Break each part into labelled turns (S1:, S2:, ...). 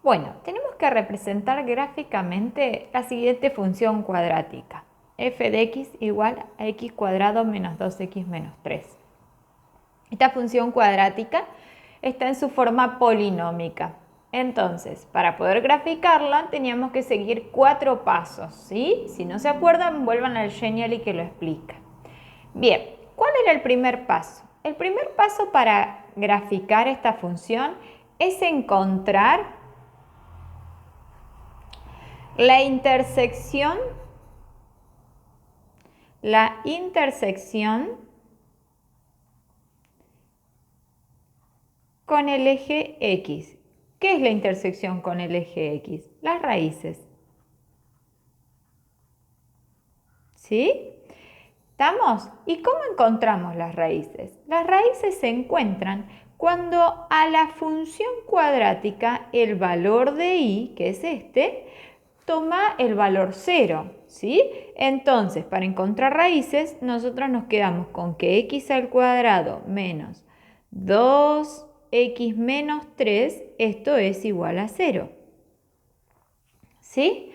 S1: Bueno, tenemos que representar gráficamente la siguiente función cuadrática. F de x igual a x cuadrado menos 2x menos 3. Esta función cuadrática está en su forma polinómica. Entonces, para poder graficarla teníamos que seguir 4 pasos, ¿sí? Si no se acuerdan, vuelvan al Genially que lo explica. Bien, ¿cuál era el primer paso? El primer paso para graficar esta función es encontrar la intersección con el eje X. ¿Qué es la intersección con el eje X? Las raíces. ¿Sí? ¿Estamos? ¿Y cómo encontramos las raíces? Las raíces se encuentran cuando a la función cuadrática el valor de y, que es este, toma el valor 0, ¿sí? Entonces, para encontrar raíces, nosotros nos quedamos con que x al cuadrado menos 2x menos 3, esto es igual a 0. ¿Sí?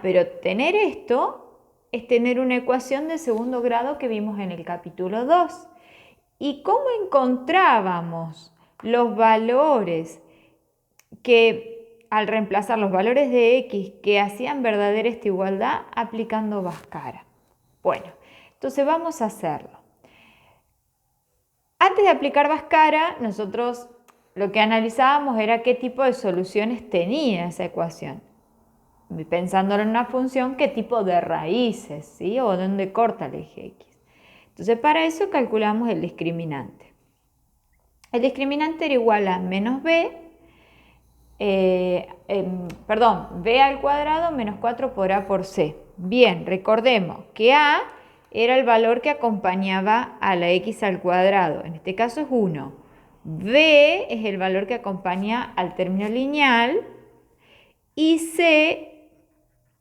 S1: Pero tener esto es tener una ecuación de segundo grado que vimos en el capítulo 2. ¿Y cómo encontrábamos los valores que, al reemplazar los valores de x que hacían verdadera esta igualdad? Aplicando Bhaskara. Bueno, entonces vamos a hacerlo. Antes de aplicar Bhaskara, nosotros lo que analizábamos era qué tipo de soluciones tenía esa ecuación. Pensándolo en una función, qué tipo de raíces, ¿sí? O dónde corta el eje X. Entonces, para eso calculamos el discriminante. El discriminante era igual a menos b, b al cuadrado menos 4 por a por c. Bien, recordemos que a era el valor que acompañaba a la x al cuadrado, en este caso es 1. B es el valor que acompaña al término lineal y c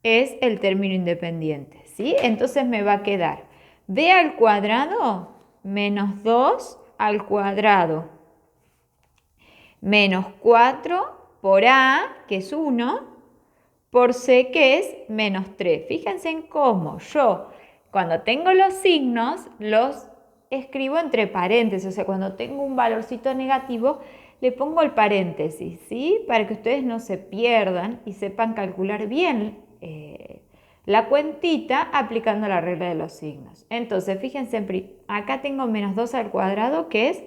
S1: es el término independiente, ¿sí? Entonces me va a quedar b al cuadrado menos 2 al cuadrado menos 4 por a, que es 1, por c, que es menos 3. Fíjense en cómo yo, cuando tengo los signos, los escribo entre paréntesis. O sea, cuando tengo un valorcito negativo, le pongo el paréntesis, ¿sí? Para que ustedes no se pierdan y sepan calcular bien la cuentita aplicando la regla de los signos. Entonces, fíjense, acá tengo menos 2 al cuadrado, que es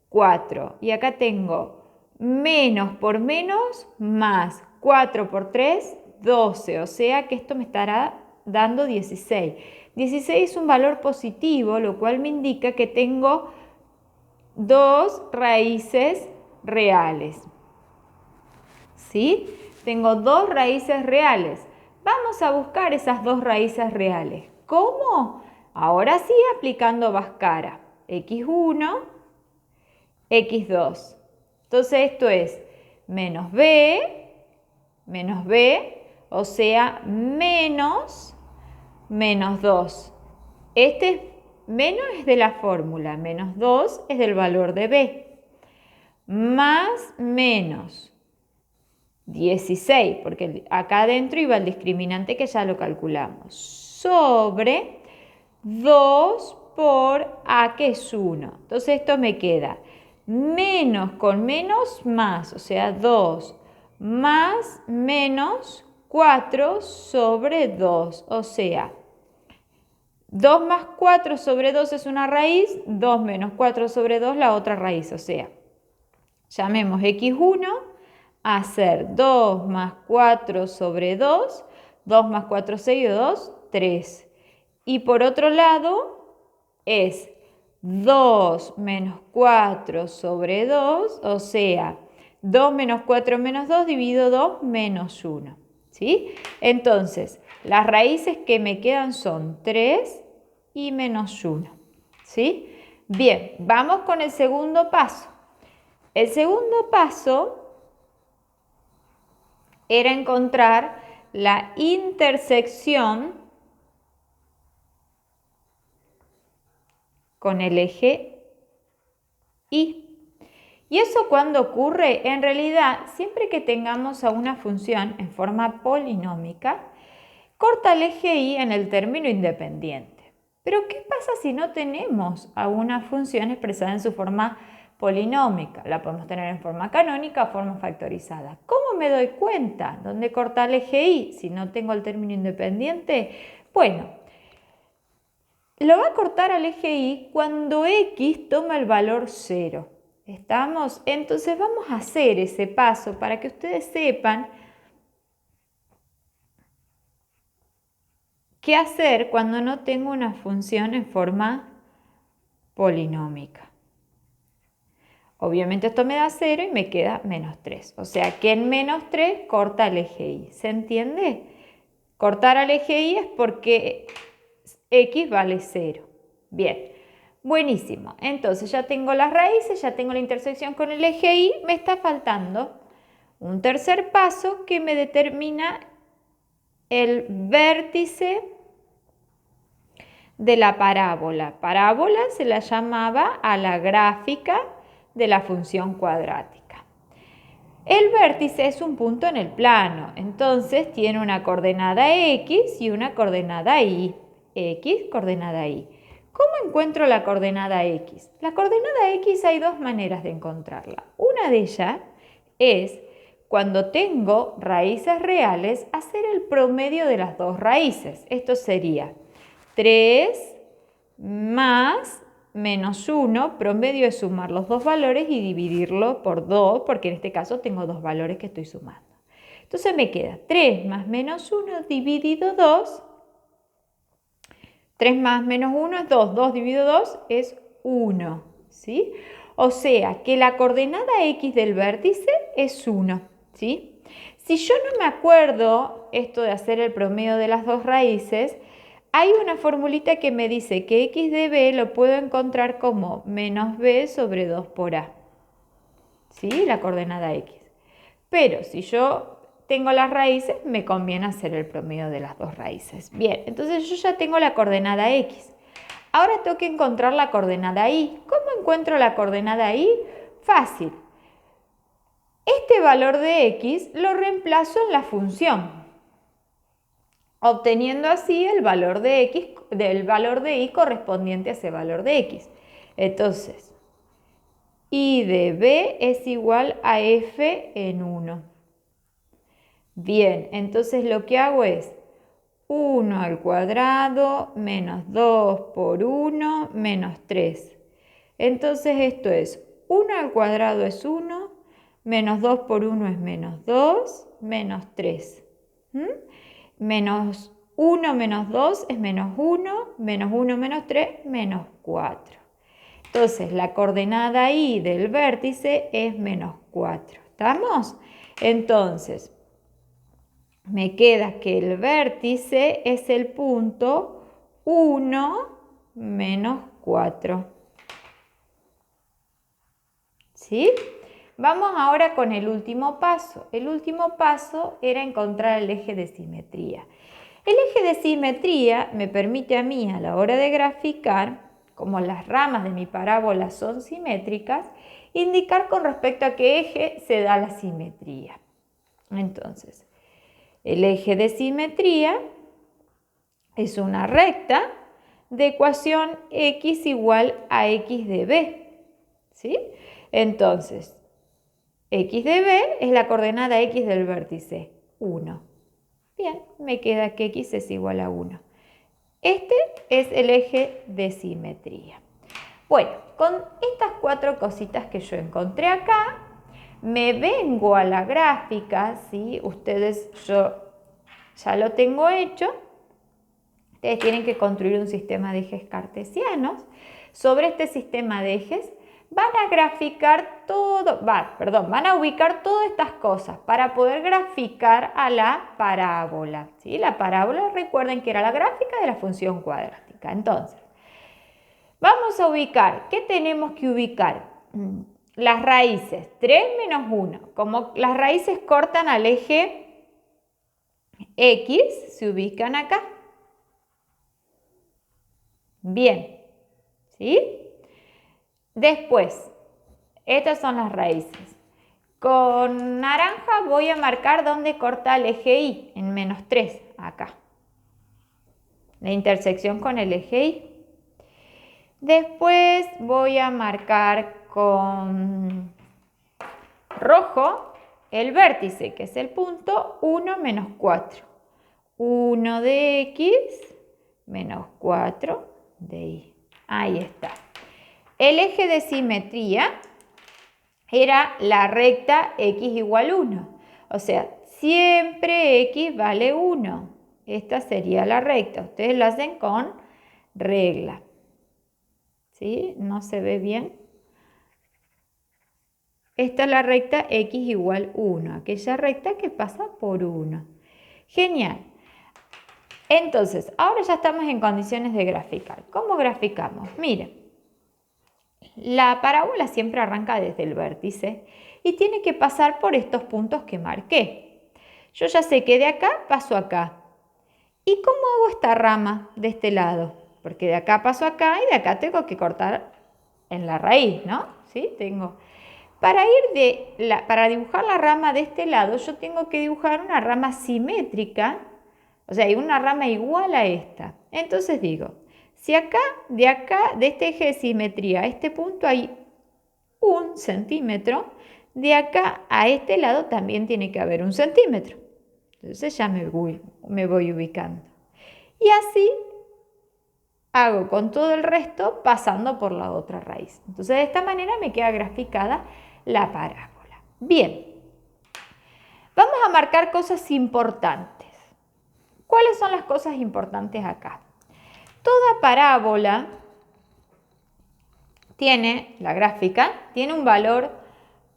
S1: 4. Y acá tengo menos por menos más 4 por 3, 12. O sea que esto me estará dando 16. 16 es un valor positivo, lo cual me indica que tengo 2 raíces reales. ¿Sí? Tengo 2 raíces reales. Vamos a buscar esas 2 raíces reales. ¿Cómo? Ahora sí, aplicando Bhaskara. x1, x2. Entonces esto es menos b, o sea, menos 2. Este menos es de la fórmula, menos 2 es del valor de b, más menos 16, porque acá adentro iba el discriminante que ya lo calculamos, sobre 2 por a, que es 1. Entonces esto me queda menos con menos más, o sea, 2 más menos 4 sobre 2, o sea, 2 más 4 sobre 2 es una raíz, 2 menos 4 sobre 2 la otra raíz, o sea, llamemos x1 a ser 2 más 4 sobre 2, 2 más 4, 6, 2, 3. Y por otro lado es 2 menos 4 sobre 2, o sea, 2 menos 4 menos 2 dividido 2 menos 1. ¿Sí? Entonces, las raíces que me quedan son 3 y menos 1. ¿Sí? Bien, vamos con el segundo paso. El segundo paso era encontrar la intersección con el eje Y. ¿Y eso cuándo ocurre? En realidad, siempre que tengamos a una función en forma polinómica, corta el eje y en el término independiente. Pero ¿qué pasa si no tenemos a una función expresada en su forma polinómica? La podemos tener en forma canónica o forma factorizada. ¿Cómo me doy cuenta dónde corta el eje y si no tengo el término independiente? Bueno, lo va a cortar al eje y cuando x toma el valor 0. ¿Estamos? Entonces vamos a hacer ese paso para que ustedes sepan qué hacer cuando no tengo una función en forma polinómica. Obviamente esto me da 0 y me queda menos 3. O sea que en menos 3 corta el eje y. ¿Se entiende? Cortar al eje y es porque x vale 0. Bien, buenísimo. Entonces ya tengo las raíces, ya tengo la intersección con el eje y. Me está faltando un tercer paso que me determina el vértice de la parábola. Parábola se la llamaba a la gráfica de la función cuadrática. El vértice es un punto en el plano, entonces tiene una coordenada x y una coordenada y. X, coordenada y. ¿Cómo encuentro la coordenada x? La coordenada x hay dos maneras de encontrarla. Una de ellas es cuando tengo raíces reales, hacer el promedio de las dos raíces. Esto sería 3 más menos 1, promedio es sumar los dos valores y dividirlo por 2, porque en este caso tengo dos valores que estoy sumando. Entonces me queda 3 más menos 1 dividido 2. 3 más menos 1 es 2, 2 dividido 2 es 1, ¿sí? O sea que la coordenada x del vértice es 1, ¿sí? Si yo no me acuerdo esto de hacer el promedio de las dos raíces, hay una formulita que me dice que x de b lo puedo encontrar como menos b sobre 2 por a, ¿sí? La coordenada x. Pero si yo tengo las raíces, me conviene hacer el promedio de las dos raíces. Bien, entonces yo ya tengo la coordenada x. Ahora tengo que encontrar la coordenada y. ¿Cómo encuentro la coordenada y? Fácil. Este valor de x lo reemplazo en la función, obteniendo así el valor de x, del valor de y correspondiente a ese valor de x. Entonces, y de b es igual a f en 1. Bien, entonces lo que hago es 1 al cuadrado menos 2 por 1 menos 3. Entonces esto es 1 al cuadrado es 1, menos 2 por 1 es menos 2, menos 3. Menos 1 menos 2 es menos 1, menos 1 menos 3, menos 4. Entonces la coordenada y del vértice es menos 4. ¿Estamos? Entonces, me queda que el vértice es el punto 1 menos 4. ¿Sí? Vamos ahora con el último paso. El último paso era encontrar el eje de simetría. El eje de simetría me permite a mí a la hora de graficar, como las ramas de mi parábola son simétricas, indicar con respecto a qué eje se da la simetría. Entonces, el eje de simetría es una recta de ecuación x igual a x de b. ¿Sí? Entonces, x de b es la coordenada x del vértice, 1. Bien, me queda que x es igual a 1. Este es el eje de simetría. Bueno, con estas 4 cositas que yo encontré acá, me vengo a la gráfica, ¿sí? Ustedes, yo ya lo tengo hecho. Ustedes tienen que construir un sistema de ejes cartesianos. Sobre este sistema de ejes van a graficar todo, van a ubicar todas estas cosas para poder graficar a la parábola, ¿sí? La parábola, recuerden que era la gráfica de la función cuadrática. Entonces, vamos a ubicar, ¿qué tenemos que ubicar? Las raíces, 3 menos 1. Como las raíces cortan al eje X, se ubican acá. Bien, ¿sí? Después, Estas son las raíces. Con naranja voy a marcar dónde corta el eje Y, en -3, acá. La intersección con el eje Y. Después voy a marcar con rojo el vértice, que es el punto 1 menos 4. 1 de X menos 4 de Y. Ahí está. El eje de simetría era la recta X igual 1. O sea, siempre X vale 1. Esta sería la recta. Ustedes lo hacen con regla. ¿Sí? ¿No se ve bien? Esta es la recta X igual 1. Aquella recta que pasa por 1. Genial. Entonces, ahora ya estamos en condiciones de graficar. ¿Cómo graficamos? Miren, la parábola siempre arranca desde el vértice y tiene que pasar por estos puntos que marqué. Yo ya sé que de acá paso acá. ¿Y cómo hago esta rama de este lado? Porque de acá paso acá y de acá tengo que cortar en la raíz, ¿no? ¿Sí? Para dibujar la rama de este lado, yo tengo que dibujar una rama simétrica, o sea, hay una rama igual a esta. Entonces digo, si acá, de este eje de simetría a este punto hay 1 centímetro, de acá a este lado también tiene que haber 1 centímetro. Entonces ya me voy ubicando. Y así hago con todo el resto pasando por la otra raíz. Entonces de esta manera me queda graficada la parábola. Bien, vamos a marcar cosas importantes. ¿Cuáles son las cosas importantes acá? Toda parábola tiene, la gráfica, tiene un valor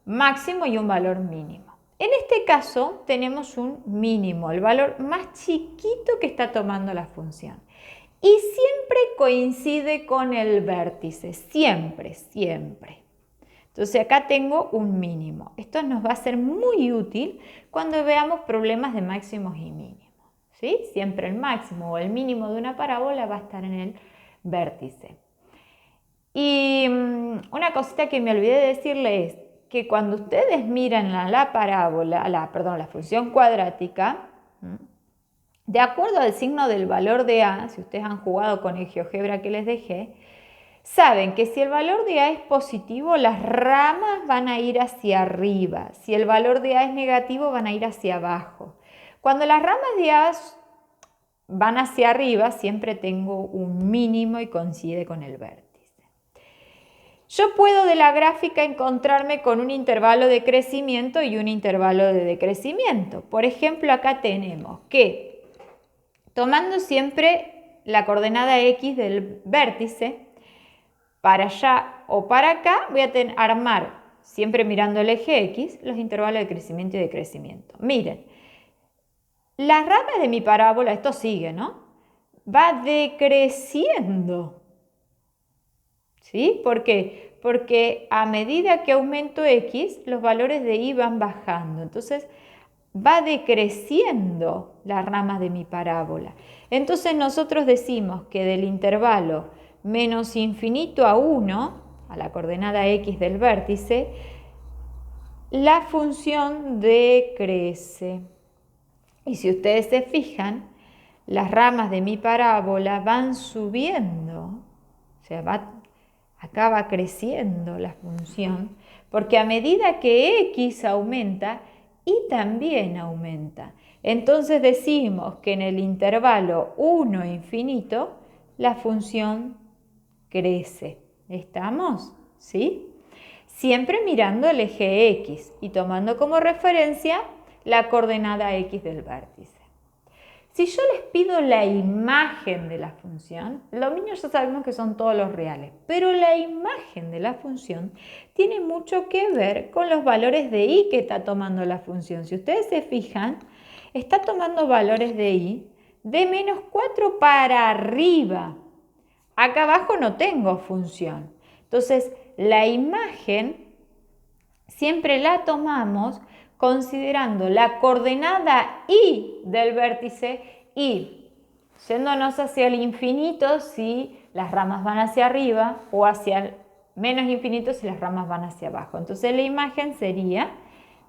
S1: máximo y un valor mínimo. En este caso tenemos un mínimo, el valor más chiquito que está tomando la función. Y siempre coincide con el vértice, siempre, siempre. Entonces acá tengo un mínimo. Esto nos va a ser muy útil cuando veamos problemas de máximos y mínimos. ¿Sí? Siempre el máximo o el mínimo de una parábola va a estar en el vértice. Y una cosita que me olvidé de decirle es que cuando ustedes miran la parábola, la función cuadrática, de acuerdo al signo del valor de A, si ustedes han jugado con el GeoGebra que les dejé, saben que si el valor de A es positivo, las ramas van a ir hacia arriba. Si el valor de A es negativo, van a ir hacia abajo. Cuando las ramas de A van hacia arriba, siempre tengo un mínimo y coincide con el vértice. Yo puedo de la gráfica encontrarme con un intervalo de crecimiento y un intervalo de decrecimiento. Por ejemplo, acá tenemos que, tomando siempre la coordenada X del vértice, para allá o para acá, voy a armar, siempre mirando el eje X, los intervalos de crecimiento y decrecimiento. Miren, las ramas de mi parábola, esto sigue, ¿no? Va decreciendo. ¿Sí? ¿Por qué? Porque a medida que aumento X, los valores de Y van bajando. Entonces, va decreciendo las ramas de mi parábola. Entonces, nosotros decimos que del intervalo menos infinito a 1, a la coordenada X del vértice, la función decrece. Y si ustedes se fijan, las ramas de mi parábola van subiendo. O sea, acá va creciendo la función, porque a medida que X aumenta, Y también aumenta. Entonces decimos que en el intervalo 1 infinito, la función crece. ¿Estamos? ¿Sí? Siempre mirando el eje X y tomando como referencia la coordenada X del vértice. Si yo les pido la imagen de la función, los niños ya sabemos que son todos los reales, pero la imagen de la función tiene mucho que ver con los valores de Y que está tomando la función. Si ustedes se fijan, está tomando valores de Y de -4 para arriba. Acá abajo no tengo función. Entonces, la imagen siempre la tomamos considerando la coordenada Y del vértice y yéndonos hacia el infinito si las ramas van hacia arriba o hacia el Menos infinito si las ramas van hacia abajo. Entonces la imagen sería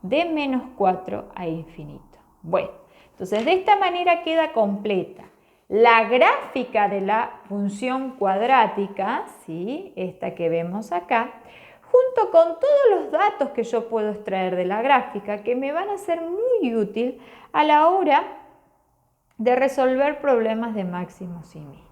S1: de menos 4 a infinito. Bueno, entonces de esta manera queda completa la gráfica de la función cuadrática, ¿sí? Esta que vemos acá, junto con todos los datos que yo puedo extraer de la gráfica, que me van a ser muy útil a la hora de resolver problemas de máximos y mínimos.